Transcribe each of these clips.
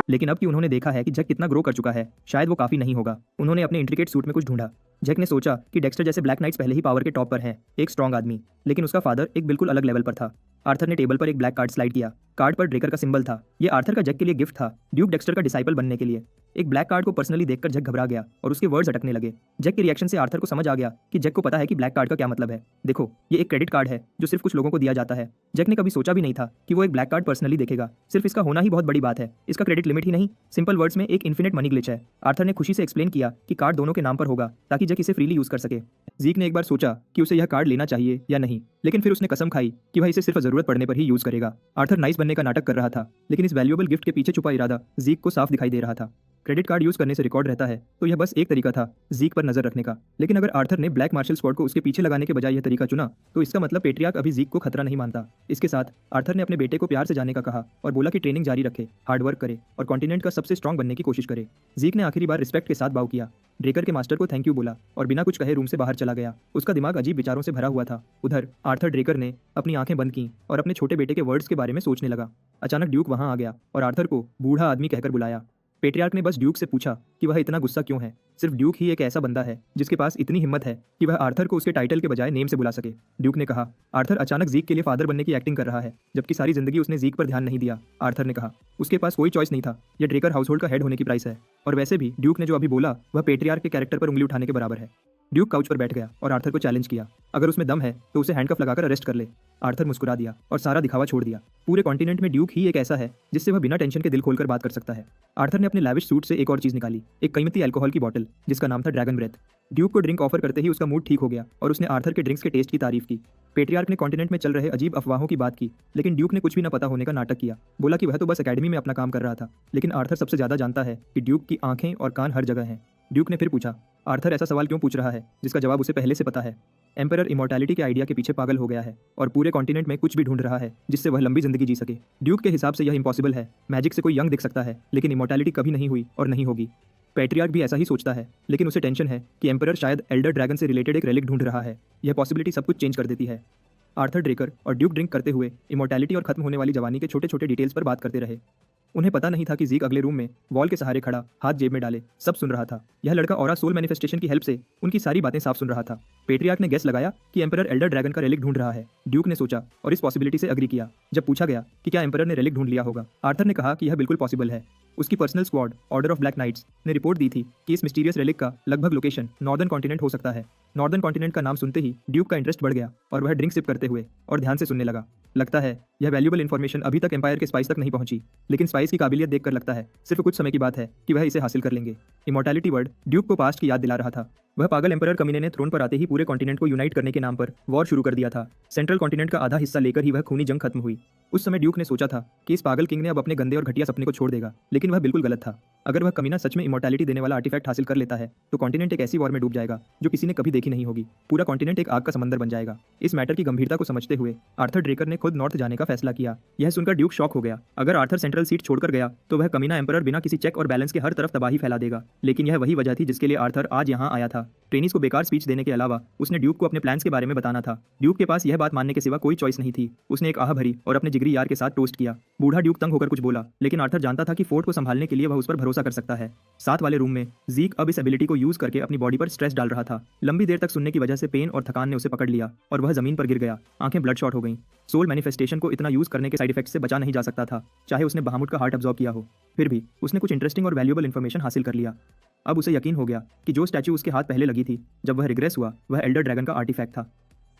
लेकिन अब कि उन्होंने देखा है कि जैक कितना ग्रो कर चुका है, शायद वो काफी नहीं होगा। उन्होंने अपने इंट्रिकेट सूट में कुछ ढूंढा। जैक ने सोचा कि डेक्स्टर जैसे ब्लैक नाइट्स पहले ही पावर के टॉप पर हैं, एक स्ट्रांग आदमी, लेकिन उसका फादर एक बिल्कुल अलग लेवल पर था। आर्थर ने टेबल पर एक ब्लैक कार्ड स्लाइड किया। कार्ड पर ड्रेकर का सिंबल था। ये आर्थर का जैक के लिए गिफ्ट था, ड्यूक डेक्स्टर का डिसाइपल बनने के लिए। एक ब्लैक कार्ड को पर्सनली देखकर जैक घबरा गया और उसके वर्ड्स अटकने लगे। जैक के रिएक्शन से आर्थर को समझ आ गया कि जैक को पता है कि ब्लैक कार्ड का क्या मतलब है। देखो, ये एक क्रेडिट कार्ड है जो सिर्फ कुछ लोगों को दिया जाता है। जैक ने कभी सोचा भी नहीं था कि वो एक ब्लैक कार्ड पर्सनली देखेगा। सिर्फ इसका होना ही बहुत बड़ी बात है। इसका क्रेडिट लिमिट ही नहीं, सिंपल वर्ड्स में एक इन्फिनिट मनी ग्लिच है। आर्थर ने खुशी से एक्सप्लेन किया कि कार्ड दोनों के नाम पर होगा ताकि जैक इसे फ्रीली यूज कर सके। जीक ने एक बार सोचा कि उसे यह कार्ड लेना चाहिए या नहीं, लेकिन फिर उसने कसम खाई कि वह इसे सिर्फ जरूरत पड़ने पर ही यूज करेगा। आर्थर नाइस बनने का नाटक कर रहा था, लेकिन इस वैल्यूएबल गिफ्ट के पीछे छुपा इरादा जीक को साफ दिखाई दे रहा था। क्रेडिट कार्ड यूज करने से रिकॉर्ड रहता है, तो यह बस एक तरीका था जीक पर नजर रखने का। लेकिन अगर आर्थर ने ब्लैक मार्शल स्क्वाड को उसके पीछे लगाने के बजाय यह तरीका चुना, तो इसका मतलब पेट्रियार्क अभी जीक को खतरा नहीं मानता। इसके साथ आर्थर ने अपने बेटे को प्यार से जाने का कहा और बोला कि ट्रेनिंग जारी रखे, हार्ड वर्क करे और कॉन्टिनेंट का सबसे स्ट्रांग बनने की कोशिश करे। जीक ने आखिरी बार रिस्पेक्ट के साथ बाव किया, ड्रेकर के मास्टर को थैंक यू बोला और बिना कुछ कहे रूम से बाहर चला गया। उसका दिमाग अजीब विचारों से भरा हुआ था। उधर आर्थर ड्रेकर ने अपनी आंखें बंद की और अपने छोटे बेटे के वर्ड्स के बारे में सोचने लगा। अचानक ड्यूक वहां आ गया और आर्थर को बूढ़ा आदमी कहकर बुलाया। पेट्रियार्क ने बस ड्यूक से पूछा कि वह इतना गुस्सा क्यों है। सिर्फ ड्यूक ही एक ऐसा बंदा है जिसके पास इतनी हिम्मत है कि वह आर्थर को उसके टाइटल के बजाय नेम से बुला सके। ड्यूक ने कहा, आर्थर अचानक जीक के लिए फादर बनने की एक्टिंग कर रहा है, जबकि सारी जिंदगी उसने जीक पर ध्यान नहीं दिया। आर्थर ने कहा, उसके पास कोई चॉइस नहीं था, यह ड्रेकर हाउसहोल्ड का हेड होने की प्राइस है। और वैसे भी ड्यूक ने जो अभी बोला वह पेट्रियार्क के कैरेक्टर पर उंगली उठाने के बराबर है। ड्यूक काउच पर बैठ गया और आर्थर को चैलेंज किया, अगर उसमें दम है तो उसे हैंडकफ लगाकर अरेस्ट कर ले। आर्थर मुस्कुरा दिया और सारा दिखावा छोड़ दिया। पूरे कॉन्टिनेंट में ड्यूक ही एक ऐसा है जिससे वह बिना टेंशन के दिल खोलकर बात कर सकता है। आर्थर ने अपने लैविश सूट से एक और चीज निकाली, एक कीमती अल्कोहल की बोतल जिसका नाम था ड्रैगन ब्रेथ। ड्यूक को ड्रिंक ऑफर करते ही उसका मूड ठीक हो गया और उसने आर्थर के ड्रिंक्स के टेस्ट की तारीफ की। पेट्रियार्क ने कॉन्टिनेंट में चल रहे अजीब अफवाहों की बात की, लेकिन ड्यूक ने कुछ भी न पता होने का नाटक किया। बोला कि वह तो बस एकेडमी में अपना काम कर रहा था, लेकिन आर्थर सबसे ज्यादा जानता है कि ड्यूक की आंखें और कान हर जगह हैं। ड्यूक ने फिर पूछा, आर्थर ऐसा सवाल क्यों पूछ रहा है जिसका जवाब उसे पहले से पता है। एम्परर इमॉर्टैलिटी के आइडिया के पीछे पागल हो गया है और पूरे कॉन्टिनेंट में कुछ भी ढूंढ रहा है जिससे वह लंबी जिंदगी जी सके। ड्यूक के हिसाब से यह इम्पॉसिबल है। मैजिक से कोई यंग दिख सकता है, लेकिन इमॉर्टैलिटी कभी नहीं हुई और नहीं होगी। पेट्रियार्क भी ऐसा ही सोचता है, लेकिन उसे टेंशन है कि एम्परर शायद एल्डर ड्रैगन से रिलेटेड एक रेलिक ढूंढ रहा है। यह पॉसिबिलिटी सब कुछ चेंज कर देती है। आर्थर ड्रेकर और ड्यूक ड्रिंक करते हुए इमॉर्टैलिटी और खत्म होने वाली जवानी के छोटे छोटे डिटेल्स पर बात करते रहे। उन्हें पता नहीं था कि जीक अगले रूम में वॉल के सहारे खड़ा, हाथ जेब में डाले, सब सुन रहा था। यह लड़का ऑरा सोल मैनिफेस्टेशन की हेल्प से उनकी सारी बातें साफ सुन रहा था। पेट्रियार्क ने गेस लगाया कि एम्परर एल्डर ड्रैगन का रेलिक ढूंढ रहा है। ड्यूक ने सोचा और इस पॉसिबिलिटी से अग्री किया। जब पूछा गया कि क्या एम्परर ने रेलिक ढूंढ लिया होगा, आर्थर ने कहा कि यह बिल्कुल पॉसिबल है। उसकी personal squad order of black knights ने रिपोर्ट दी थी कि इस मिस्टीरियस रेलिक का लगभग लोकेशन नॉर्दर्न कॉन्टिनेंट हो सकता है। नॉर्दर्न कॉन्टिनेंट का नाम सुनते ही ड्यूक का इंटरेस्ट बढ़ गया और वह ड्रिंक सिप करते हुए और ध्यान से सुनने लगा। लगता है यह वैल्यूएबल इन्फॉर्मेशन अभी तक एम्पायर के स्पाइस तक नहीं पहुंची, लेकिन स्पाइस की काबिलियत देखकर लगता है सिर्फ कुछ समय की बात है कि वह इसे हासिल कर लेंगे। इमॉर्टैलिटी वर्ड ड्यूक को पास्ट की याद दिला रहा था। वह पागल एम्परर कमीने ने थ्रोन पर आते ही पूरे कॉन्टिनेंट को यूनाइट करने के नाम पर वॉर शुरू कर दिया था। सेंट्रल कॉन्टिनेंट का आधा हिस्सा लेकर ही वह खूनी जंग खत्म हुई। उस समय ड्यूक ने सोचा था कि इस पागल किंग ने अब अपने गंदे और घटिया सपने को छोड़ देगा, लेकिन वह बिल्कुल गलत था। अगर वह कमीना सच में इमॉर्टैलिटी देने वाला आर्टिफैक्ट हासिल कर लेता है तो कॉन्टिनेंट एक ऐसी वॉर में डूब जाएगा जो किसी ने कभी देखी नहीं होगी। पूरा कॉन्टिनेंट एक आग का समंदर बन जाएगा। इस मैटर की गंभीरता को समझते हुए आर्थर ड्रेकर ने खुद नॉर्थ जाने का फैसला किया। यह सुनकर ड्यूक शॉक हो गया। अगर आर्थर सेंट्रल सीट छोड़कर गया तो वह कमीना एम्परर बिना किसी चेक और बैलेंस के हर तरफ तबाही फैला देगा। लेकिन यह वही वजह थी जिसके लिए आर्थर आज यहाँ आया था। ट्रेनीज को बेकार स्पीच देने के अलावा उसने ड्यूक को अपने प्लान्स के बारे में बताना था। ड्यूक के पास यह बात मानने के सिवा कोई चॉइस नहीं थी। उसने एक आह भरी और अपने जिगरी यार के साथ टोस्ट किया। बूढ़ा ड्यूक तंग होकर कुछ बोला, लेकिन आर्थर जानता था कि फोर्ट को संभालने के लिए वह उस पर भरोसा कर सकता है। साथ वाले रूम में जीक अब इस एबिलिटी को यूज करके अपनी बॉडी पर स्ट्रेस डाल रहा था। लंबी देर तक सुनने की वजह से पेन और थकान ने उसे पकड़ लिया और वह जमीन पर गिर गया। आंखें ब्लड शॉट हो गईं। सोल मैनिफेस्टेशन को इतना यूज करने के साइड इफेक्ट से बचा नहीं जा सकता था, चाहे उसने बहामुट का हार्ट अब्सॉर्ब किया हो। फिर भी उसने कुछ इंटरेस्टिंग और वैल्यूएबल इन्फॉर्मेशन हासिल कर लिया। अब उसे यकीन हो गया कि जो स्टैचू उसके हाथ पहले लगी थी जब वह रिग्रेस हुआ, वह एल्डर ड्रैगन का आर्टिफैक्ट था।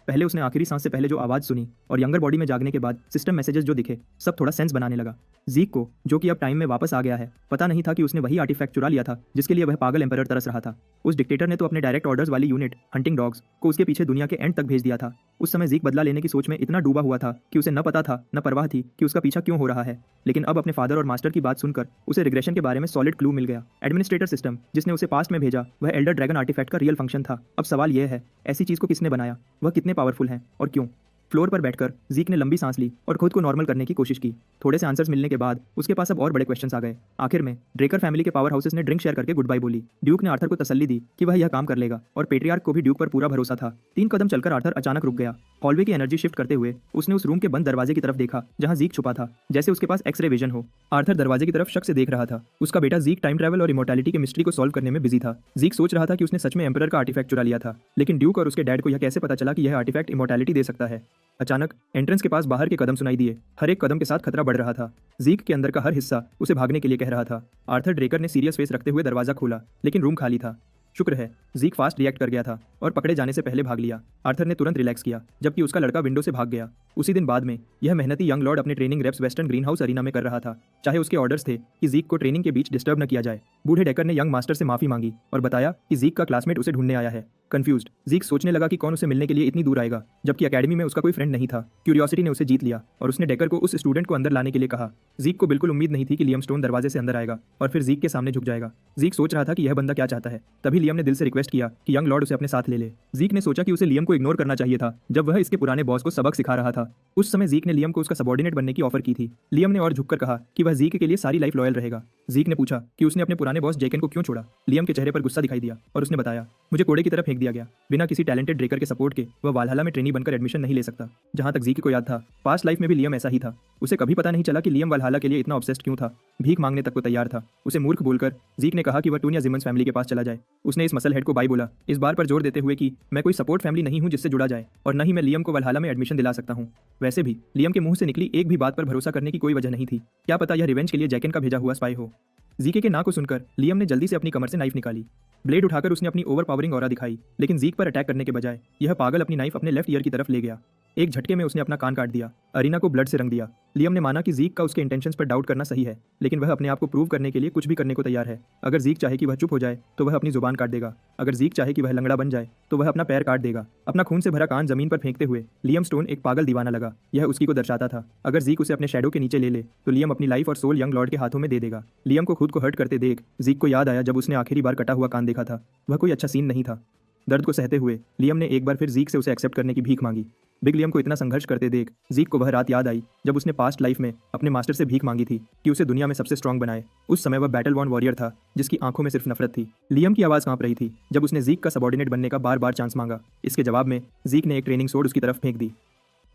पहले उसने आखिरी सांस से पहले जो आवाज सुनी और यंगर बॉडी में जागने के बाद सिस्टम मैसेजेस जो दिखे, सब थोड़ा सेंस बनाने लगा। जीक को, जो कि अब टाइम में वापस आ गया है, पता नहीं था कि उसने वही आर्टिफैक्ट चुरा लिया था जिसके लिए वह पागल एम्परर तरस रहा था। उस डिक्टेटर ने तो अपने डायरेक्ट ऑर्डर्स वाली यूनिट हंटिंग डॉग्स को उसके पीछे दुनिया के एंड तक भेज दिया था। उस समय जीक बदला लेने की सोच में इतना डूबा हुआ था कि उसे न पता था न परवाह थी कि उसका पीछा क्यों हो रहा है। लेकिन अब अपने फादर और मास्टर की बात सुनकर उसे रिग्रेशन के बारे में सॉलिड क्लू मिल गया। एडमिनिस्ट्रेटर सिस्टम जिसने उसे पास्ट में भेजा, वह एल्डर ड्रैगन आर्टिफैक्ट का रियल फंक्शन था। अब सवाल यह है, ऐसी चीज को किसने बनाया, वह कितने पावरफुल हैं और क्यों। फ्लोर पर बैठकर जीक ने लंबी सांस ली और खुद को नॉर्मल करने की कोशिश की। थोड़े से आंसर्स मिलने के बाद उसके पास अब और बड़े क्वेश्चंस आ गए। आखिर में ड्रेकर फैमिली के पावर हाउसेस ने ड्रिंक शेयर करके गुड बाय बोली। ड्यूक ने आर्थर को तसल्ली दी कि वह यह काम कर लेगा और पेट्रियार्क को भी ड्यूक पर पूरा भरोसा था। 3 कदम चलकर आर्थर अचानक रुक गया। हॉलवे की एनर्जी शिफ्ट करते हुए उसने उस रूम के बंद दरवाजे की तरफ देखा जहां जीक छुपा था, जैसे उसके पास एक्सरे विजन हो। आर्थर दरवाजे की तरफ शक से देख रहा था। उसका बेटा जीक टाइम ट्रैवल और इमोर्टैलिटी के मिस्ट्री को सॉल्व करने में बिजी था। जीक सोच रहा था कि उसने सच में एम्परर का आर्टिफैक्ट चुरा लिया था, लेकिन ड्यूक और उसके डैड को यह कैसे पता चला कि यह आर्टिफैक्ट इमोर्टैलिटी दे सकता है। अचानक एंट्रेंस के पास बाहर के कदम सुनाई दिए। हर एक कदम के साथ खतरा बढ़ रहा था। जीक के अंदर का हर हिस्सा उसे भागने के लिए कह रहा था। आर्थर ड्रेकर ने सीरियस फेस रखते हुए दरवाजा खोला, लेकिन रूम खाली था। शुक्र है जीक फास्ट रिएक्ट कर गया था और पकड़े जाने से पहले भाग लिया। आर्थर ने तुरंत रिलैक्स किया, जबकि उसका लड़का विंडो से भाग गया। उसी दिन बाद में यह मेहनती यंग लॉर्ड अपने training reps western green house arena में कर रहा था, चाहे उसके ऑर्डर्स थे कि जीक को ट्रेनिंग के बीच डिस्टर्ब न किया जाए। बूढ़े डेकर ने यंग मास्टर से माफी मांगी और बताया कि जीक का क्लासमेट उसे ढूंढने आया है। कंफ्यूज्ड जीक सोचने लगा कि कौन उसे मिलने के लिए इतनी दूर आएगा, जबकि एकेडमी में उसका कोई फ्रेंड नहीं था। क्यूरियोसिटी ने उसे जीत लिया और उसने डेकर को उस स्टूडेंट को अंदर लाने के लिए कहा। जीक को बिल्कुल उम्मीद नहीं थी कि लियम स्टोन दरवाजे से अंदर आएगा और फिर जीक के सामने झुक जाएगा। जीक सोच रहा था कि यह बंदा क्या चाहता है। तभी लियम ने दिल से रिक्वेस्ट किया कि यंग लॉर्ड उसे अपने साथ ले ले। जीक ने सोचा कि उसे लियम को इग्नोर करना चाहिए था जब वह इसके पुराने बॉस को सबक सिखा रहा था। उस समय जीक ने लियम को उसका सबॉर्डिनेट बनने की ऑफर की थी। लियम ने और झुककर कहा कि वह जीक के लिए सारी लाइफ लॉयल रहेगा। जीक ने पूछा कि उसने अपने पुराने बॉस जेकन को क्यों छोड़ा। लियम के चेहरे पर गुस्सा दिखाई दिया और उसने बताया, मुझे कोड़े की तरफ फेंक दिया गया। बिना किसी टैलेंटेड ड्रेकर के सपोर्ट के वह वालहला में ट्रेनी बनकर एडमिशन नहीं ले सकता। जहां तक जीक को याद था, पास्ट लाइफ में भी लियम ऐसा ही था। उसे कभी पता नहीं चला कि लियम वालहला के लिए इतना ऑब्सेस्ड क्यों था। भीख मांगने तक को तैयार था। उसे मूर्ख बोलकर जीक ने कहा कि वह टून या जिमन्स फैमिली के पास चला जाए। उसने इस मसल हेड को बाय बोला, इस बार पर जोर देते हुए कि मैं कोई सपोर्ट फैमिली नहीं हूं जिससे जुड़ा जाए, और न ही मैं लियम को वालहला में एडमिशन दिला सकता हूं। वैसे भी लियम के मुंह से निकली एक भी बात पर भरोसा करने की कोई वजह नहीं थी। क्या पता यह रिवेंज के लिए जैकन का भेजा हुआ स्पाई हो। जीके के ना को सुनकर लियम ने जल्दी से अपनी कमर से नाइफ निकाली। ब्लेड उठाकर उसने अपनी ओवरपावरिंग ऑरा दिखाई, लेकिन जीक पर अटैक करने के बजाय यह पागल अपनी नाइफ अपने लेफ्ट ईयर की तरफ ले गया। एक झटके में उसने अपना कान काट दिया। अरीना को ब्लड से रंग दिया। लियम ने माना कि जीक का उसके इंटेंशंस पर डाउट करना सही है, लेकिन वह अपने आप को प्रूव करने के लिए कुछ भी करने को तैयार है। अगर जीक चाहे कि वह चुप हो जाए तो वह अपनी जुबान काट देगा। अगर जीक चाहे कि वह लंगड़ा बन जाए तो वह अपना पैर काट देगा। अपना खून से भरा कान जमीन पर फेंकते हुए लियम स्टोन एक पागल दीवाना लगा। यह उसकी को दर्शाता था। अगर जीक उसे अपने शैडो के नीचे ले ले तो लियम अपनी लाइफ और सोल यंग लॉर्ड के हाथों में दे देगा। लियम को खुद को हर्ट करते देख जीक को याद आया जब उसने आखिरी बार कटा हुआ कान देखा था। वह कोई अच्छा सीन नहीं था। दर्द को सहते हुए लियम ने एक बार फिर जीक से उसे एक्सेप्ट करने की भीख मांगी। बिग लियम को इतना संघर्ष करते देख जीक को वह रात याद आई जब उसने पास्ट लाइफ में अपने मास्टर से भीख मांगी थी कि उसे दुनिया में सबसे स्ट्रांग बनाए। उस समय वह बैटल वॉर्न वॉरियर था जिसकी आंखों में सिर्फ नफरत थी। लियम की आवाज कांप रही थी जब उसने जीक का सबॉर्डिनेट बनने का बार बार चांस मांगा। इसके जवाब में जीक ने एक ट्रेनिंग सोर्ड उसकी तरफ फेंक दी।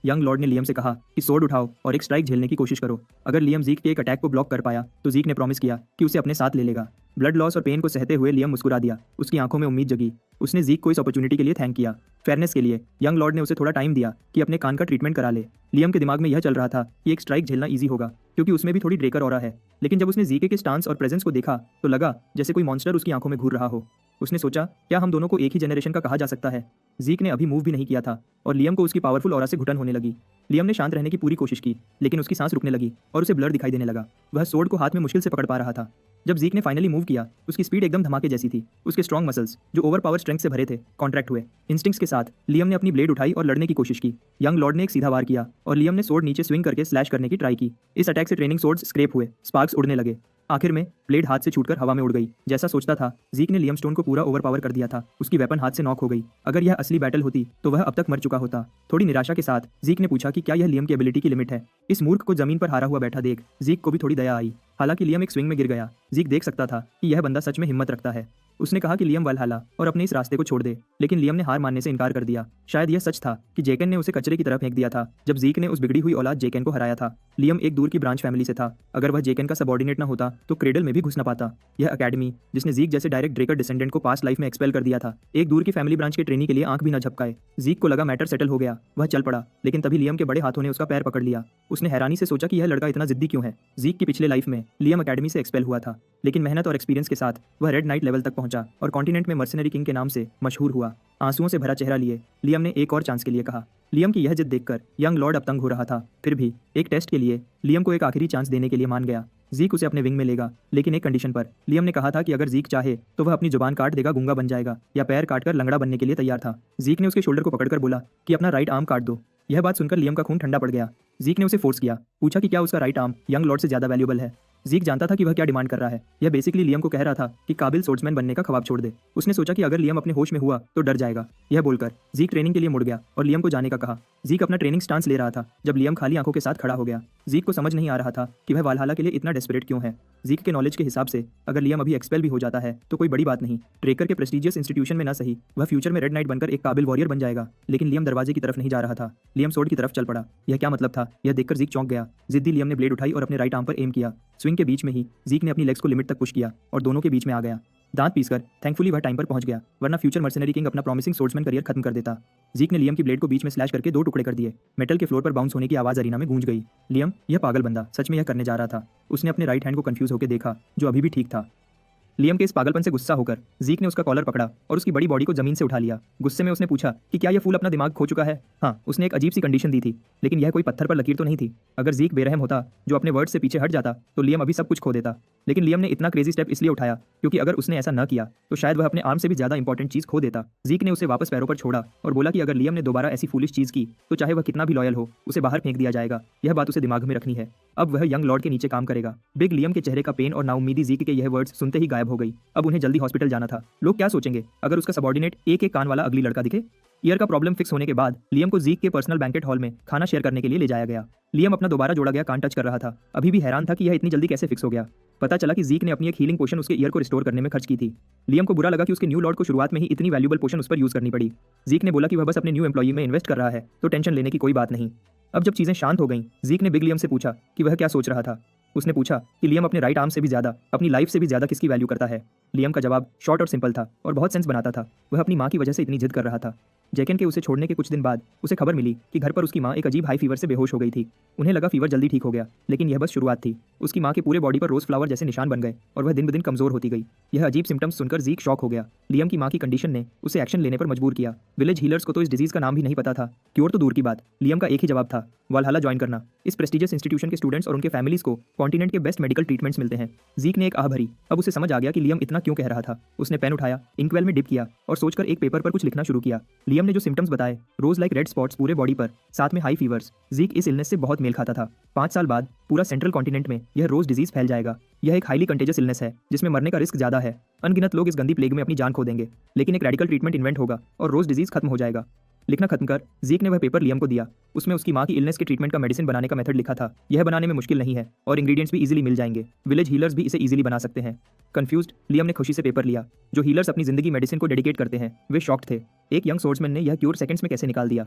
यंग लॉर्ड ने लियम से कहा कि सोर्ड उठाओ और एक स्ट्राइक झेलने की कोशिश करो। अगर लियम जीक के एक अटैक को ब्लॉक कर पाया तो जीक ने प्रॉमिस किया कि उसे अपने साथ ले लेगा। ब्लड लॉस और पेन को सहते हुए लियम मुस्कुरा दिया। उसकी आंखों में उम्मीद जगी। उसने जीक को इस अपॉर्चुनिटी के लिए थैंक किया। फेयरनेस के लिए यंग लॉर्ड ने उसे थोड़ा टाइम दिया कि अपने कान का ट्रीटमेंट करा ले। लियम के दिमाग में यह चल रहा था कि एक स्ट्राइक झेलना ईजी होगा क्योंकि उसमें भी थोड़ी ड्रेकर ऑरा है, लेकिन जब उसने जीके के स्टांस और प्रेजेंस को देखा तो लगा जैसे कोई मॉन्स्टर उसकी आंखों में घूर रहा हो। उसने सोचा, क्या हम दोनों को एक ही जनरेशन का कहा जा सकता है। जीक ने अभी मूव भी नहीं किया था और लियम को उसकी पावरफुल ऑरा से घुटन होने लगी। लियम ने शांत रहने की पूरी कोशिश की, लेकिन उसकी सांस रुकने लगी और उसे ब्लर दिखाई देने लगा। वह सोर्ड को हाथ में मुश्किल से पकड़ पा रहा था। जब जीक ने फाइनली मूव किया, उसकी स्पीड एकदम धमाके जैसी थी। उसके स्ट्रॉन्ग मसल्स जो ओवर पावर स्ट्रेंथ से भरे थे कॉन्ट्रैक्ट हुए। इंस्टिंक्ट्स के साथ लियम ने अपनी ब्लेड उठाई और लड़ने की कोशिश की। यंग लॉर्ड ने एक सीधा वार किया और लियम ने सोर्ड नीचे स्विंग करके स्लैश करने की ट्राई की। इस अटैक से ट्रेनिंग सोर्ड्स स्क्रैप हुए, स्पार्क्स उड़ने लगे। आखिर में ब्लेड हाथ से छूटकर हवा में उड़ गई। जैसा सोचता था, जीक ने लियम स्टोन को पूरा ओवरपावर कर दिया था। उसकी वेपन हाथ से नॉक हो गई। अगर यह असली बैटल होती तो वह अब तक मर चुका होता। थोड़ी निराशा के साथ जीक ने पूछा कि क्या यह लियम की एबिलिटी की लिमिट है। इस मूर्ख को जमीन पर हारा हुआ बैठा देख जीक को भी थोड़ी दया आई। हालांकि लियम एक स्विंग में गिर गया, जीक देख सकता था कि यह बंदा सच में हिम्मत रखता है। उसने कहा कि लियम वालहला और अपने इस रास्ते को छोड़ दे, लेकिन लियम ने हार मानने से इनकार कर दिया। शायद यह सच था कि जेकन ने उसे कचरे की तरफ फेंक दिया था जब जीक ने उस बिगड़ी हुई औलाद जेकन को हराया था। लियम एक दूर की ब्रांच फैमिली से था। अगर वह जेकन का सबॉर्डिनेट न होता तो क्रेडल में भी घुस न पाता। यह अकेडमी जिसने जीक जैसे डायरेक्ट ड्रेकर डिसेंडेंट को पास्ट लाइफ में एक्सपेल कर दिया था, एक दूर की फैमिली ब्रांच के ट्रेनी के लिए आंख भी न झपकाए। जीक को लगा मैटर सेटल हो गया। वह चल पड़ा, लेकिन तभी लियम के बड़े हाथों ने उसका पैर पकड़ लिया। उसने हैरानी से सोचा कि यह लड़का इतना जिद्दी क्यों है। जीक की पिछले लाइफ में लियम अकेडमी से एक्सपेल हुआ था, लेकिन मेहनत और एक्सपीरियंस के साथ वह रेड नाइट लेवल तक पहुंचा और कॉन्टिनेंट में मर्सनरी किंग के नाम से मशहूर हुआ। आंसुओं से भरा चेहरा लिए लियम ने एक और चांस के लिए कहा। लियम की यह जिद देखकर यंग लॉर्ड अब तंग हो रहा था। फिर भी एक टेस्ट के लिए लियम को एक आखिरी चांस देने के लिए मान गया। जीक उसे अपने विंग में लेगा, लेकिन एक कंडीशन पर। लियम ने कहा था कि अगर जीक चाहे तो वह अपनी जुबान काट देगा, गूंगा बन जाएगा या पैर काटकर लंगड़ा बनने के लिए तैयार था। जीक ने उसके शोल्डर को पकड़कर बोला कि अपना राइट आर्म काट दो। यह बात सुनकर लियम का खून ठंडा पड़ गया। जीक ने उसे फोर्स किया, पूछा कि क्या उसका राइट आर्म यंग लॉर्ड से ज्यादा वैल्यूएबल है। जीक जानता था कि वह क्या डिमांड कर रहा है। यह बेसिकली लियम को कह रहा था कि काबिल सोर्ड्समैन बनने का ख्वाब छोड़ दे। उसने सोचा कि अगर लियम अपने होश में हुआ तो डर जाएगा। यह बोलकर जीक ट्रेनिंग के लिए मुड़ गया और लियम को जाने का कहा। जीक अपना ट्रेनिंग स्टांस ले रहा था जब लियम खाली आंखों के साथ खड़ा हो गया। जीक को समझ नहीं आ रहा था कि वह वालहाला के लिए इतना डेस्परेट क्यों है। जीक के नॉलेज के हिसाब से अगर लियम अभी एक्सपेल भी हो जाता है तो कोई बड़ी बात नहीं। ट्रेकर के प्रेस्टिजियस इंस्टीट्यूशन में ना सही, वह फ्यूचर में रेड नाइट बनकर एक काबिल वॉरियर बन जाएगा। लेकिन लियम दरवाजे की तरफ नहीं जा रहा था, लियम सोर्ड की तरफ चल पड़ा। यह क्या मतलब था? यह देखकर जीक चौंक गया। जिद्दी लियम ने ब्लेड उठाई और अपने राइट आर्म पर एम किया। स्विंग के बीच में ही जीक ने अपनी लेग्स को लिमिट तक पुश किया और दोनों के बीच में आ गया। दांत पीसकर थैंकफुली वह टाइम पर पहुंच गया, वरना फ्यूचर मर्सनरी किंग अपना प्रॉमिसिंग सोर्समैन करियर खत्म कर देता। जीक ने लियम की ब्लेड को बीच में स्लैश करके 2 टुकड़े कर दिए। मेटल के फ्लोर पर बाउंस होने की आवाज अरीना में गूंज गई। लियम, यह पागल बंदा सच में यह करने जा रहा था। उसने अपने राइट हैंड को कंफ्यूज होकर देखा, जो अभी भी ठीक था। लियम के इस पागलपन से गुस्सा होकर जीक ने उसका कॉलर पकड़ा और उसकी बड़ी बॉडी को जमीन से उठा लिया। गुस्से में उसने पूछा कि क्या यह फूल अपना दिमाग खो चुका है? हाँ, उसने एक अजीब सी कंडीशन दी थी, लेकिन यह कोई पत्थर पर लकीर तो नहीं थी। अगर जीक बेरहम होता, जो अपने वर्ड से पीछे हट जाता, तो लियम अभी सब कुछ खो देता। लेकिन लियम ने इतना क्रेजी स्टेप इसलिए उठाया क्योंकि अगर उसने ऐसा न किया तो शायद वह अपने आर्म से भी ज्यादा इंपॉर्टेंट चीज खो देता। जीक ने उसे वापस पैरों पर छोड़ा और बोला कि अगर लियम ने दोबारा ऐसी फूलिश चीज की तो चाहे वह कितना भी लॉयल हो, उसे बाहर फेंक दिया जाएगा। यह बात उसे दिमाग में रखनी है। अब वह यंग लॉर्ड के नीचे काम करेगा। बिग लियम के चेहरे का पेन और नाउम्मीदी जीक के यह वर्ड्स सुनते ही गायब हो गई। अब उन्हें जल्दी हॉस्पिटल जाना था। लोग क्या सोचेंगे अगर उसका सबॉर्डिनेट एक कान वाला अगली लड़का दिखे? ईयर का प्रॉब्लम फिक्स होने के बाद लियम को जीक के पर्सनल बैंकेट हॉल में खाना शेयर करने के लिए ले जाया गया। लियम अपना दोबारा जोड़ा गया कान टच कर रहा था। अभी भी हैरान था कि यह इतनी जल्दी कैसे फिक्स हो गया। पता चला कि जीक ने अपनी एक हीलिंग पोशन उसके ईयर को रिस्टोर करने में खर्च की थी। लियम को बुरा लगा कि उसके न्यू लॉर्ड को शुरुआत में ही इतनी वैल्यूबल पोशन उस पर यूज करनी पड़ी। जीक ने बोला कि वह बस अपने न्यू एम्प्लॉई में इन्वेस्ट कर रहा है, तो टेंशन लेने की कोई बात नहीं। अब जब चीजें शांत हो गईं, जीक ने बिग लियम से पूछा कि वह क्या सोच रहा था। उसने पूछा कि लियम अपने राइट आर्म से भी ज्यादा, अपनी लाइफ से भी ज्यादा किसकी वैल्यू करता है। लियम का जवाब शॉर्ट और सिंपल था और बहुत सेंस बनाता था। वह अपनी माँ की वजह से इतनी जिद कर रहा था। जैकन के उसे छोड़ने के कुछ दिन बाद उसे खबर मिली कि घर पर उसकी माँ एक अजीब हाई फीवर से बेहोश हो गई थी। उन्हें लगा फीवर जल्दी ठीक हो गया, लेकिन यह बस शुरुआत थी। उसकी माँ के पूरे बॉडी पर रोज फ्लावर जैसे निशान बन गए और वह दिन ब दिन कमजोर होती गई। यह अजीब सिम्टम्स सुनकर जीक शॉक हो गया। लियम की माँ की कंडीशन ने उसे एक्शन लेने पर मजबूर किया। विलेज हीलर्स को तो इस डिजीज का नाम भी नहीं पता था, क्योर तो दूर की बात। लियम का एक ही जवाब था, वालहल्ला ज्वाइन करना। इस प्रेस्टिजियस इंस्टीट्यूशन के स्टूडेंट्स और उनके फैमिलीज को कॉन्टिनेंट के बेस्ट मेडिकल ट्रीटमेंट्स मिलते हैं। जीक ने एक आह भरी। अब उसे समझ आ गया कि लियम इतना क्यों कह रहा था। उसने पेन उठाया, इंकवेल में डिप किया और सोचकर एक पेपर पर कुछ लिखना शुरू किया। लियम ने जो सिम्टम्स बताए, रोज लाइक रेड स्पॉट्स पूरे बॉडी पर, साथ में हाई फीवर्स, जीक इस इलनेस से बहुत मेल खाता था। 5 साल बाद पूरा सेंट्रल कॉन्टिनेंट में यह रोज डिजीज फैल जाएगा। यह एक हाईली कंटेजियस इलनेस है जिसमें मरने का रिस्क ज्यादा है। अनगिनत लोग इस गंदी प्लेग में अपनी जान खो देंगे, लेकिन एक रेडिकल ट्रीटमेंट इन्वेंट होगा और रोज डिजीज खत्म हो जाएगा। लिखना खत्म कर जीक ने वह पेपर लियम को दिया। उसमें उसकी माँ की इलनेस के ट्रीटमेंट का मेडिसिन बनाने का मेथड लिखा था। यह बनाने में मुश्किल नहीं है और इंग्रेडिएंट्स भी इजीली मिल जाएंगे। विलेज हीलर्स भी इसे इजीली बना सकते हैं। कंफ्यूज्ड लियम ने खुशी से पेपर लिया। जो हीलर्स अपनी जिंदगी मेडिसिन को डेडिकेट करते हैं वे शॉक्ड थे। एक यंग सोर्समैन ने यह क्योर सेकंड्स में कैसे निकाल दिया।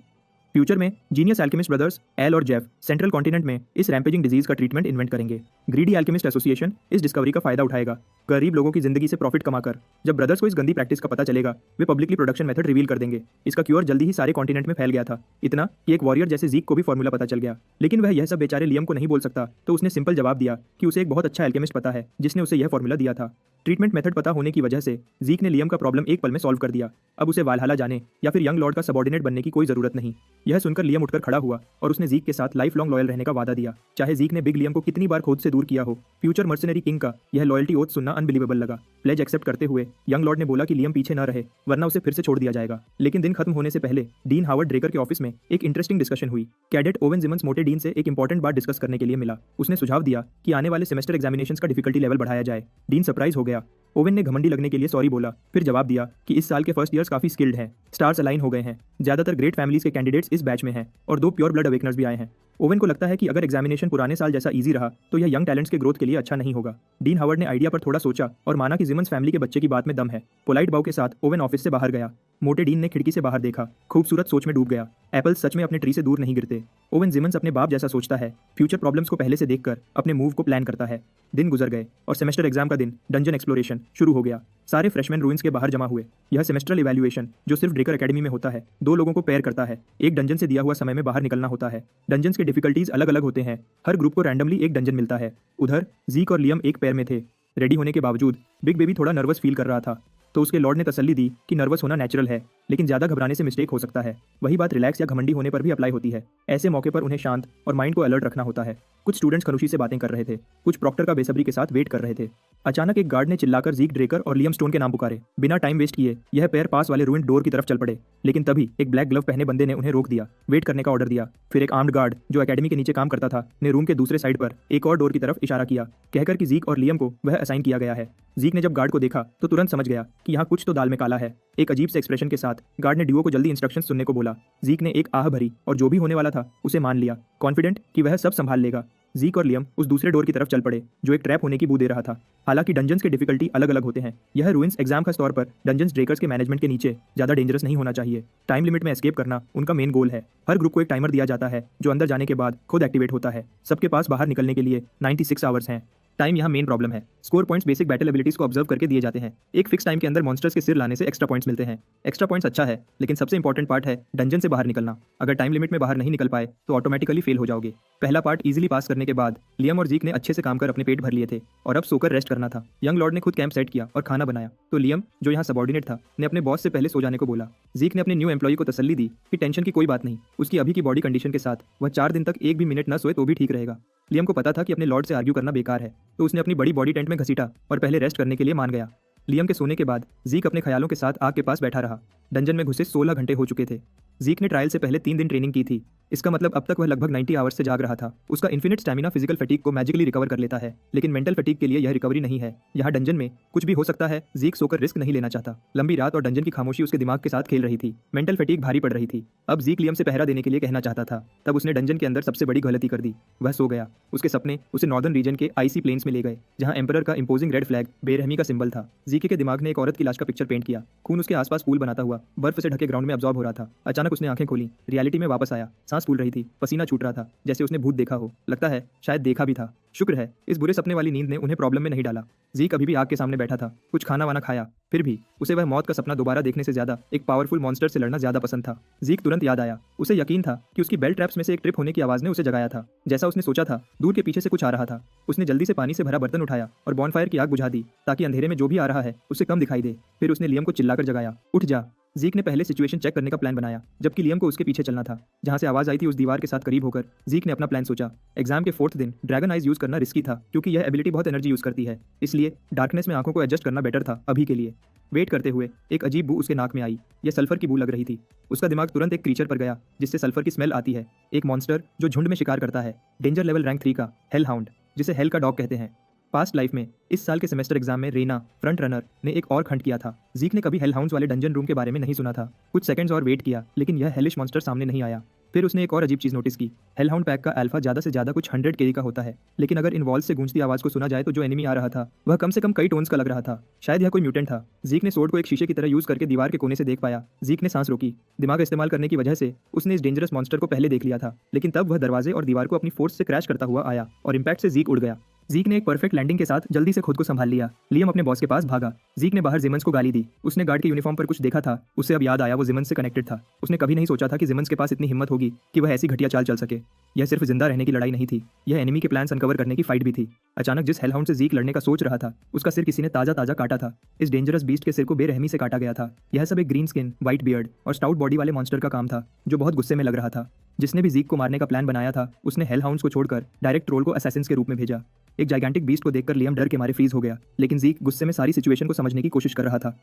फ्यूचर में जीनियस एल्केमिस्ट ब्रदर्स एल और जेफ सेंट्रल कॉन्टिनेंट में इस रैम्पेजिंग डिजीज का ट्रीटमेंट इन्वेंट करेंगे। ग्रीडी एल्केमिस्ट एसोसिएशन इस डिस्कवरी का फायदा उठाएगा, गरीब लोगों की जिंदगी से प्रॉफिट कमाकर। जब ब्रदर्स को इस गंदी प्रैक्टिस का पता चलेगा, वे पब्लिकली प्रोडक्शन मेथड रिवील कर देंगे। इसका क्योर जल्दी ही सारे कॉन्टिनेंट में फैल गया था, इतना कि एक वॉरियर जैसे जीक को भी फॉर्मूला पता चल गया। लेकिन वह यह सब बेचारे लियम को नहीं बोल सकता, तो उसने सिंपल जवाब दिया कि उसे एक बहुत अच्छा एल्केमिस्ट पता है जिसने उसे यह फॉर्मूला दिया था। ट्रीटमेंट मेथड पता होने की वजह से जीक ने लियम का प्रॉब्लम एक पल में सॉल्व कर दिया। अब उसे वालहल्ला जाने या फिर यंग लॉर्ड का सबॉर्डिनेट बनने की कोई जरूरत नहीं। यह सुनकर लियम उठकर खड़ा हुआ और उसने जीक के साथ लाइफ लॉन्ग लॉयल रहने का वादा दिया। चाहे जीक ने बिग लियम को कितनी बार खुद से दूर किया हो, फ्यूचर मर्सनरी किंग का यह लॉयल्टी ओथ सुनना अनबिलीवेबल लगा। प्लेज एक्सेप्ट करते हुए यंग लॉर्ड ने बोला कि लियम पीछे न रहे, वरना उसे फिर से छोड़ दिया जाएगा। लेकिन दिन खत्म होने से पहले डीन हावर्ड ड्रेकर के ऑफिस में एक इंटरेस्टिंग डिस्कशन हुई। कैडेट ओवन जिमंस मोटे डीन से एक इंपॉर्टेंट बात डिस्कस करने के लिए मिला। उसने सुझाव दिया कि आने वाले सेमेस्टर एग्जामिनेशंस का डिफिकल्टी लेवल बढ़ाया जाए। डीन सरप्राइज हो गया। ओवेन ने घमंडी लगने के लिए सॉरी बोला, फिर जवाब दिया कि इस साल के फर्स्ट ईयर्स काफी स्किल्ड हैं, स्टार्स अलाइन हो गए हैं, ज्यादातर ग्रेट फैमिलीज के कैंडिडेट्स इस बैच में हैं और 2 प्योर ब्लड अवेकनर्स भी आए हैं। ओवेन को लगता है कि अगर एग्जामिनेशन पुराने साल जैसा इजी रहा तो यह यंग टैलेंट्स के ग्रोथ के लिए अच्छा नहीं होगा। डीन हावर्ड ने आइडिया पर थोड़ा सोचा और माना कि जिमंस फैमिली के बच्चे की बात में दम है। पोलाइट बाव के साथ ओवेन ऑफिस से बाहर गया। मोटे डीन ने खिड़की से बाहर देखा, खूबसूरत सोच में डूब गया। एप्पल्स सच में अपने ट्री से दूर नहीं गिरते। ओवेन जिमंस अपने बाप जैसा सोचता है, फ्यूचर प्रॉब्लम्स को पहले से देखकर अपने मूव को प्लान करता है। दिन गुजर गए और सेमेस्टर एग्जाम का दिन डंजन एक्सप्लोरेशन शुरू हो गया। सारे फ्रेशमैन रूइंस के बाहर जमा हुए। यह सेमेस्ट्रल इवैल्यूएशन जो सिर्फ ड्रेकर एकेडमी में होता है, 2 लोगों को पेयर करता है। एक डंजन से दिया हुआ समय में बाहर निकलना होता है। डंजन्स के डिफिकल्टीज अलग अलग होते हैं। हर ग्रुप को रैंडमली एक डंजन मिलता है। उधर जीक और लियम एक पेयर में थे। रेडी होने के बावजूद बिग बेबी थोड़ा नर्वस फील कर रहा था, तो उसके लॉर्ड ने तसल्ली दी कि नर्वस होना नेचुरल है, लेकिन ज्यादा घबराने से मिस्टेक हो सकता है। वही बात रिलैक्स या घमंडी होने पर भी अप्लाई होती है। ऐसे मौके पर उन्हें शांत और माइंड को अलर्ट रखना होता है। कुछ स्टूडेंट्स खनुशी से बातें कर रहे थे, कुछ प्रॉक्टर का बेसब्री के साथ वेट कर रहे थे। अचानक एक गार्ड ने चिल्लाकर जीक ड्रेकर और लियम स्टोन के नाम पुकारे। बिना टाइम वेस्ट किए यह पेयर पास वाले रूइंड डोर की तरफ चल पड़े, लेकिन तभी एक ब्लैक ग्लव पहने बंदे ने उन्हें रोक दिया। वेट करने का ऑर्डर दिया। फिर एक आर्म्ड गार्ड जो एकेडमी के नीचे काम करता था ने रूम के दूसरे साइड पर एक और डोर की तरफ इशारा किया, कहकर कि जीक और लियम को वह असाइन किया गया है। जीक ने जब गार्ड को देखा तो तुरंत समझ गया कि यहाँ कुछ तो दाल में काला है। एक अजीब से एक्सप्रेशन के साथ गार्ड ने ड्यूओ को जल्दी इंस्ट्रक्शंस सुनने को बोला। जीक ने एक आह भरी और जो भी होने वाला था उसे मान लिया, कॉन्फिडेंट कि वह सब संभाल लेगा। जीक और लियम उस दूसरे डोर की तरफ चल पड़े जो एक ट्रैप होने की बू दे रहा था। हालांकि डंजन्स के डिफिकल्टी अलग अलग होते हैं। यह रूइंस एग्जाम खास तौर पर डंजन्स ड्रेकर्स के मैनेजमेंट के नीचे ज्यादा डेंजरस नहीं होना चाहिए। टाइम लिमिट में एस्केप करना उनका मेन गोल है। हर ग्रुप को एक टाइमर दिया जाता है जो अंदर जाने के बाद खुद एक्टिवेट होता है। सबके पास बाहर निकलने के लिए 96 आवर्स हैं। टाइम यहाँ मेन प्रॉब्लम है। Score points basic battle abilities को ऑब्जर्व करके दिए जाते हैं। एक फिक्स टाइम के अंदर मॉन्स्टर्स के सिर लाने से एक्स्ट्रा पॉइंट्स मिलते हैं। एक्स्ट्रा पॉइंट्स अच्छा है, लेकिन सबसे इंपॉर्टेंट पार्ट है डंजन से बाहर निकलना। अगर टाइम लिमिट में बाहर नहीं निकल पाए तो ऑटोमेटिकली फेल हो जाओगे। पहला पार्ट इजीली पास करने के बाद लियम और जीक ने अच्छे से काम कर अपने पेट भर लिए थे और अब सोकर रेस्ट करना था। यंग लॉर्ड ने खुद कैंप सेट किया और खाना बनाया तो लियम, जो यहाँ सबॉर्डिनेट था, ने अपने बॉस से पहले सो जाने को बोला। जीक ने अपने न्यू एम्प्लॉई को तसल्ली दी कि टेंशन की कोई बात नहीं, उसकी अभी की बॉडी कंडीशन के साथ वह 4 दिन तक एक भी मिनट न सोए तो भी ठीक रहेगा। लियम को पता था कि अपने लॉर्ड से आर्ग्यू करना बेकार है, तो उसने अपनी बड़ी बॉडी टेंट में घसीटा और पहले रेस्ट करने के लिए मान गया। लियम के सोने के बाद जीक अपने ख्यालों के साथ आग के पास बैठा रहा। डंजन में घुसे 16 घंटे हो चुके थे। जीक ने ट्रायल से पहले 3 दिन ट्रेनिंग की थी। इसका मतलब अब तक वह लगभग 90 आवर्स से जाग रहा था। उसका इन्फिनिट स्टैमिना फिजिकल फटीग को मैजिकली रिकवर कर लेता है, लेकिन मेंटल फटीग के लिए यह रिकवरी नहीं है। यहाँ डंजन में कुछ भी हो सकता है। जीक सोकर रिस्क नहीं लेना चाहता। लंबी रात और डंजन की खामोशी उसके दिमाग के साथ खेल रही थी। मेंटल फटीग भारी पड़ रही थी। अब जीक लियम से पहरा देने के लिए कहना चाहता था, तब उसने डंजन के अंदर सबसे बड़ी गलती कर दी। वह सो गया। उसके सपने उसे नॉर्दर्न रीजन के आईसी प्लेन्स में ले गए, जहाँ एम्परर का इंपोजिंग रेड फ्लैग बेरहमी का सिंबल था। जीके के दिमाग ने एक औरत की लाश का पिक्चर पेंट किया। खून उसके आसपास पूल बनाता हुआ बर्फ से ढके ग्राउंड में अब्जॉर्ब हो रहा था। अचानक उसने आंखें खोली, रियलिटी में वापस आया। सांस फूल रही थी, पसीना छूट रहा था, जैसे उसने भूत देखा हो। लगता है शायद देखा भी था। शुक्र है इस बुरे सपने वाली नींद ने उन्हें प्रॉब्लम में नहीं डाला। जीक अभी भी आग के सामने बैठा था। कुछ खाना वाना खाया, फिर भी उसे वह मौत का सपना दोबारा देखने से ज्यादा एक पावरफुल मॉन्स्टर से लड़ना ज्यादा पसंद था। जीक तुरंत याद आया। उसे यकीन था कि उसकी बेल ट्रैप्स में से एक ट्रिप होने की आवाज ने उसे जगाया था। जैसा उसने सोचा था, दूर के पीछे से कुछ आ रहा था। उसने जल्दी से पानी से भरा बर्तन उठाया और बॉनफायर की आग बुझा दी, ताकि अंधेरे में जो भी आ रहा है उसे कम दिखाई दे। फिर उसने लियम को चिल्लाकर जगाया, उठ जा। जीक ने पहले सिचुएशन चेक करने का प्लान बनाया, जबकि लियम को उसके पीछे चलना था। जहां से आवाज आई थी उस दीवार के साथ करीब होकर जीक ने अपना प्लान सोचा। एग्जाम के 4th दिन ड्रैगन आइज यूज करना रिस्की था, क्योंकि यह एबिलिटी बहुत एनर्जी यूज करती है। इसलिए डार्कनेस में आंखों को एडजस्ट करना बेटर था अभी के लिए। वेट करते हुए एक अजीब बू उसके नाक में आई। यह सल्फर की बू लग रही थी। उसका दिमाग तुरंत एक क्रीचर पर गया जिससे सल्फर की स्मेल आती है। एक मॉन्स्टर जो झुंड में शिकार करता है। डेंजर लेवल रैंक 3 का हेल हाउंड, जिसे हेल का डॉग कहते हैं। पास्ट लाइफ में इस साल के सेमेस्टर एग्जाम में रेना फ्रंट रनर ने एक और खंड किया था। जीक ने कभी हेल हाउंड्स वाले डंजन रूम के बारे में नहीं सुना था। कुछ सेकंड्स और वेट किया, लेकिन यह हेलिश मॉन्स्टर सामने नहीं आया। फिर उसने एक और अजीब चीज नोटिस की। हेल हाउंड पैक का अल्फा ज्यादा से ज्यादा कुछ 100 केरी का होता है, लेकिन अगर इन वॉल्स से गूंजती आवाज को सुना जाए तो जो एनिमी आ रहा था वह कम से कम कई टोन्स का लग रहा था। शायद यह कोई म्यूटेंट था। जीक ने सोर्ड को एक शीशे की तरह यूज करके दीवार के कोने से देख पाया। जीक ने सांस रोकी। दिमाग इस्तेमाल करने की वजह से उसने इस डेंजरस मॉन्स्टर को पहले देख लिया था, लेकिन तब वह दरवाजे और दीवार को अपनी फोर्स से क्रैश करता हुआ आया और इम्पैक्ट से जीक उड़ गया। जीक ने एक परफेक्ट लैंडिंग के साथ जल्दी से खुद को संभाल लिया। लियम अपने बॉस के पास भागा। जीक ने बाहर जिमन्स को गाली दी। उसने गार्ड के यूनिफॉर्म पर कुछ देखा था। उसे अब याद आया वो जिमन्स से कनेक्टेड था। उसने कभी नहीं सोचा था कि जिमन्स के पास इतनी हिम्मत होगी कि वह ऐसी घटिया चाल चल सके। यह सिर्फ जिंदा रहने की लड़ाई नहीं थी, यह एनिमी के प्लान्स अनकवर करने की फाइट भी थी। अचानक जिस हेलहाउंड से जीक लड़ने का सोच रहा था उसका सिर किसी ने ताजा ताजा काटा था। इस डेंजरस बीस्ट के सिर को बेरहमी से काटा गया था। यह सब एक ग्रीन स्किन, व्हाइट बियर्ड और स्टाउट बॉडी वाले मॉन्स्टर का काम था, जो बहुत गुस्से में लग रहा था। जिसने भी जीक को मारने का प्लान बनाया था उसने हेलहाउंड्स को छोड़कर डायरेक्ट ट्रोल को असैसिन्स के रूप में भेजा। एक जाइगेंटिक बीस्ट को देखकर लियम डर के मारे फ्रीज हो गया, लेकिन जीक गुस्से में सारी सिचुएशन को समझने की कोशिश कर रहा था।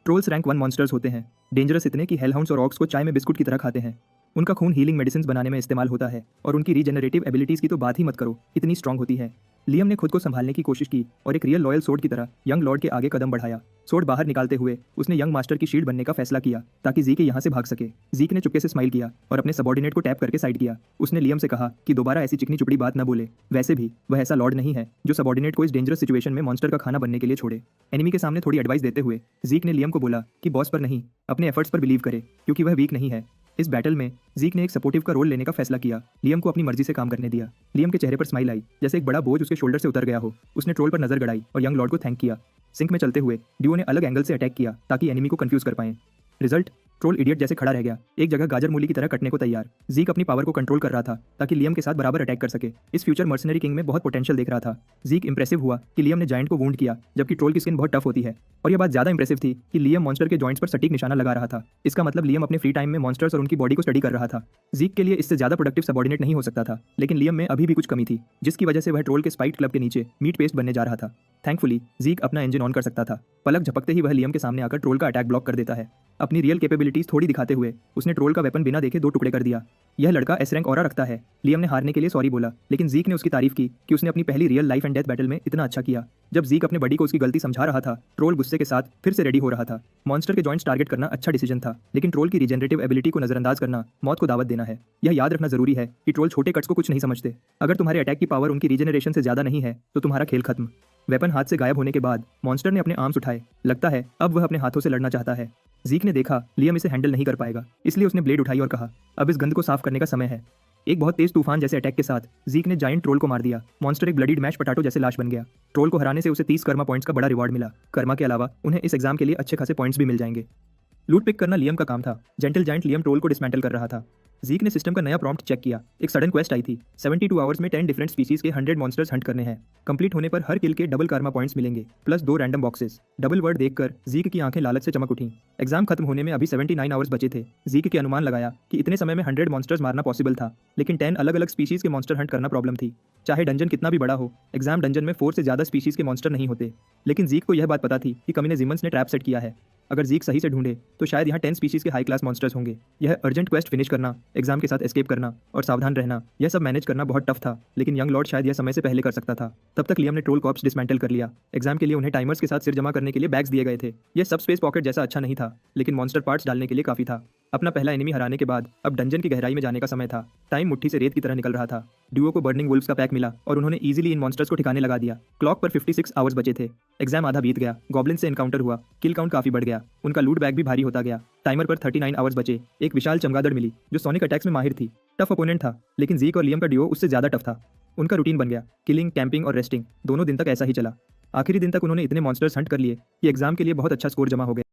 ट्रोल्स रैंक 1 मॉन्स्टर्स होते हैं, डेंजरस इतने कि हेलहाउंड्स और ऑक्स को चाय में बिस्कुट की तरह खाते हैं। उनका खून हीलिंग मेडिसिन बनाने में इस्तेमाल होता है और उनकी रीजनरेटिव एबिलिटीज की तो बात ही मत करो, इतनी स्ट्रांग होती है। लियम ने खुद को संभालने की कोशिश की और एक रियल लॉयल सोर्ड की तरह यंग लॉर्ड के आगे कदम बढ़ाया। सोर्ड बाहर निकालते हुए उसने यंग मास्टर की शील्ड बनने का फैसला किया ताकि जीक यहाँ से भाग सके। जीक ने चुपके से स्माइल किया और अपने सबॉर्डिनेट को टैप करके साइड किया। उसने लियम से कहा कि दोबारा ऐसी चिकनी चुपड़ी बात न बोले। वैसे भी वह ऐसा लॉर्ड नहीं है जो सबॉर्डिनेट को इस डेंजरस सिचुएशन में मॉन्स्टर का खाना बनने के लिए छोड़े। एनिमी के सामने थोड़ी एडवाइस देते हुए जीक ने लियम को बोला कि बॉस पर नहीं, अपने एफर्ट्स पर बिलीव करे, क्योंकि वह वीक नहीं है। इस बैटल में जीक ने एक सपोर्टिव का रोल लेने का फैसला किया। लियम को अपनी मर्जी से काम करने दिया। लियम के चेहरे पर स्माइल आई, जैसे एक बड़ा बोझ उसके शोल्डर से उतर गया हो। उसने ट्रोल पर नजर गड़ाई और यंग लॉर्ड को थैंक किया। सिंक में चलते हुए ड्यूओ ने अलग एंगल से अटैक किया ताकि एनिमी को कंफ्यूज कर पाएं। रिजल्ट, ट्रोल इडियट जैसे खड़ा रह गया, एक जगह गाजर मूली की तरह कटने को तैयार। जीक अपनी पावर को कंट्रोल कर रहा था ताकि लियम के साथ बराबर अटैक कर सके। इस फ्यूचर मर्सनरी किंग में बहुत पोटेंशियल देख रहा था। जीक इंप्रेसिव हुआ कि लियम ने जायंट को वुंड किया, जबकि ट्रोल की स्किन बहुत टफ होती है। और यह बात ज्यादा इंप्रेसिव थी कि लियम मॉन्स्टर के जॉइंट्स पर सटीक निशाना लगा रहा था। इसका मतलब लियम अपने फ्री टाइम में मॉन्स्टर्स और उनकी बॉडी को स्टडी कर रहा था। जीक के लिए इससे ज्यादा प्रोडक्टिव सबॉर्डिनेट नहीं हो सकता था, लेकिन लियम में अभी भी कुछ कमी थी, जिसकी वजह से वह ट्रोल के स्पाइट क्लब के नीचे मीट पेस्ट बनने जा रहा था। थैंकफुली जीक अपना इंजन ऑन कर सकता था। पलक झपकते ही वह लियम के सामने आकर ट्रोल का अटैक ब्लॉक कर देता है। अपनी रियल कैपेबिलिटीज थोड़ी दिखाते हुए उसने ट्रोल का वेपन बिना देखे 2 टुकड़े कर दिया। यह लड़का एस रैंक ऑरा रखता है। लियम ने हारने के लिए सॉरी बोला, लेकिन जीक ने उसकी तारीफ की कि उसने अपनी पहली real life and death battle में इतना अच्छा किया। जब जीक अपने बडी को उसकी गलती समझा रहा था, ट्रोल गुस्से के साथ फिर से रेडी हो रहा था। मॉन्स्टर के जॉइंट्स टारगेट करना अच्छा डिसीजन था, लेकिन ट्रोल की रिजेनरेटिव एबिलिटी को नजरअंदाज करना मौत को दावत देना है। यह याद रखना जरूरी है कि ट्रोल छोटे कट्स को कुछ नहीं समझते। अगर तुम्हारे अटैक की पावर उनकी रीजनरेशन से ज्यादा नहीं है तो तुम्हारा खेल खत्म। वेपन हाथ से गायब होने के बाद मॉन्स्टर ने अपने आर्म्स उठाए। लगता है अब वह अपने हाथों से लड़ना चाहता है। जीक ने देखा लियम इसे हैंडल नहीं कर पाएगा, इसलिए उसने ब्लेड उठाई और कहा, अब इस गंद को साफ करने का समय है। एक बहुत तेज तूफान जैसे अटैक के साथ जीक ने जायंट ट्रोल को मार दिया। मॉन्स्टर एक ब्लडीड मैश पटाटो जैसे लाश बन गया। ट्रोल को हराने से उसे 30 कर्मा पॉइंट्स का बड़ा रिवॉर्ड मिला। कर्मा के अलावा उन्हें इस एग्जाम के लिए अच्छे खासे पॉइंट्स भी मिल जाएंगे। लूट पिक करना लियम का काम था। जेंटल जायंट लियम ट्रोल को डिसमेंटल कर रहा था। जीक ने सिस्टम का नया प्रॉम्प्ट चेक किया। एक सडन क्वेस्ट आई थी, 72 आवर्स में 10 डिफरेंट स्पीसीज के 100 मॉन्स्टर्स हंट करने हैं। कंप्लीट होने पर हर किल के डबल कार्मा पॉइंट्स मिलेंगे, plus 2 random boxes. Double word देखकर जीक की आंखें लालच से चमक उठी। एग्जाम खत्म होने में अभी 79 आवर्स बचे थे। जीक के अनुमान लगाया कि इतने समय में 100 मॉन्स्टर्स मारना पॉसिबल था, लेकिन 10 अलग अलग स्पीशीज के मॉन्स्टर हंट करना प्रॉब्लम थी। चाहे डंजन कितना भी बड़ा हो, एग्जाम डंजन में 4 से ज्यादा स्पीशीज के मॉन्स्टर नहीं होते। लेकिन जीक को यह बात पता थी कि कमीने जिमन्स ने ट्रैप सेट किया है। अगर जीक सही से ढूंढे तो शायद यहाँ 10 स्पीशीज के हाई क्लास मॉन्स्टर्स होंगे। यह अर्जेंट क्वेस्ट फिनिश करना, एग्जाम के साथ एस्केप करना और सावधान रहना, यह सब मैनेज करना बहुत टफ था, लेकिन यंग लॉर्ड शायद यह समय से पहले कर सकता था। तब तक लियम ने ट्रोल कॉर्प्स डिसमेंटल कर लिया। एग्जाम के लिए उन्हें टाइमर्स के साथ सिर जमा करने के लिए बैग्स दिए गए थे। यह सब स्पेस पॉकेट जैसा अच्छा नहीं था, लेकिन मॉन्स्टर पार्ट्स डालने के लिए काफी था। अपना पहला एनिमी हराने के बाद अब डंजन की गहराई में जाने का समय था। टाइम मुट्ठी से रेत की तरह निकल रहा था। ड्यूओ को बर्निंग वुल्व्स का पैक मिला और उन्होंने इजीली इन मॉन्स्टर्स को ठिकाने लगा दिया। क्लॉक पर 56 आवर्स बचे थे। एग्जाम आधा बीत गया। गॉब्लिन से एनकाउंटर हुआ। किल काउंट काफी बढ़ गया। उनका लूट बैग भी भारी होता गया। टाइमर पर 39 आवर्स बचे। एक विशाल चमगादड़ मिली जो सोनिक अटैक्स में माहिर थी। टफ ओपोनेंट था, लेकिन जीक और लियम का ड्यूओ उससे ज्यादा टफ था। उनका रूटीन बन गया। किलिंग, कैंपिंग और रेस्टिंग दोनों दिन तक ऐसा ही चला। आखिरी दिन तक उन्होंने इतने मॉन्स्टर्स हंट कर लिए कि एग्जाम के लिए बहुत अच्छा स्कोर जमा हो गया।